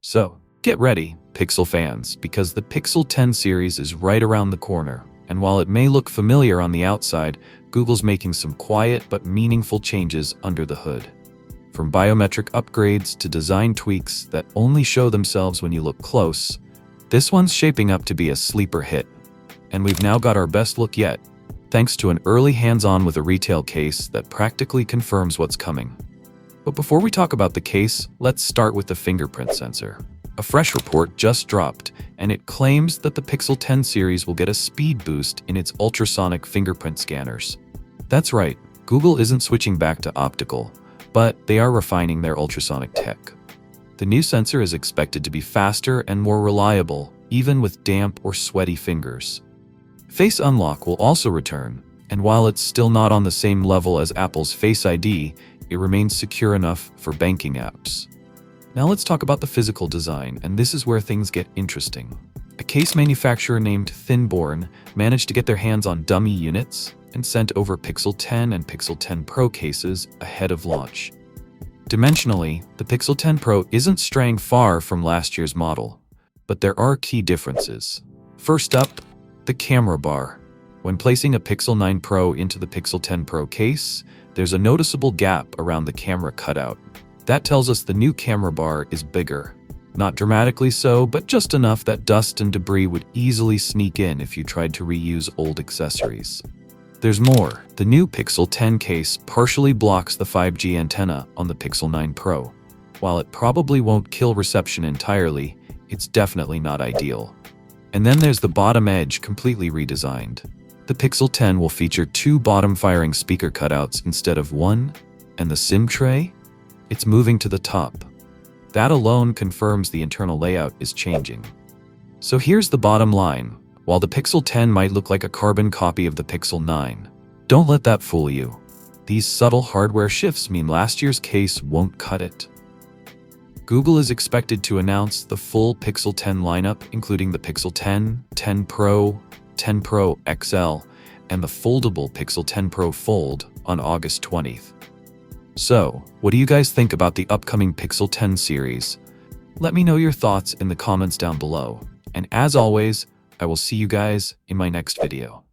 So, get ready, Pixel fans, because the Pixel 10 series is right around the corner. And while it may look familiar on the outside, Google's making some quiet but meaningful changes under the hood. From biometric upgrades to design tweaks that only show themselves when you look close, this one's shaping up to be a sleeper hit. And we've now got our best look yet, thanks to an early hands-on with a retail case that practically confirms what's coming. But before we talk about the case, let's start with the fingerprint sensor. A fresh report just dropped, and it claims that the Pixel 10 series will get a speed boost in its ultrasonic fingerprint scanners. That's right, Google isn't switching back to optical, but they are refining their ultrasonic tech. The new sensor is expected to be faster and more reliable, even with damp or sweaty fingers. Face Unlock will also return, and while it's still not on the same level as Apple's Face ID, it remains secure enough for banking apps. Now let's talk about the physical design, and this is where things get interesting. A case manufacturer named Thinborn managed to get their hands on dummy units and sent over Pixel 10 and Pixel 10 Pro cases ahead of launch. Dimensionally, the Pixel 10 Pro isn't straying far from last year's model, but there are key differences. First up, the camera bar. When placing a Pixel 9 Pro into the Pixel 10 Pro case, there's a noticeable gap around the camera cutout. That tells us the new camera bar is bigger. Not dramatically so, but just enough that dust and debris would easily sneak in if you tried to reuse old accessories. There's more. The new Pixel 10 case partially blocks the 5G antenna on the Pixel 9 Pro. While it probably won't kill reception entirely, it's definitely not ideal. And then there's the bottom edge completely redesigned. The Pixel 10 will feature two bottom-firing speaker cutouts instead of one, and the SIM tray? It's moving to the top. That alone confirms the internal layout is changing. So here's the bottom line. While the Pixel 10 might look like a carbon copy of the Pixel 9, don't let that fool you. These subtle hardware shifts mean last year's case won't cut it. Google is expected to announce the full Pixel 10 lineup, including the Pixel 10, 10 Pro, 10 Pro XL, and the foldable Pixel 10 Pro Fold on August 20th. So, what do you guys think about the upcoming Pixel 10 series? Let me know your thoughts in the comments down below. And as always, I will see you guys in my next video.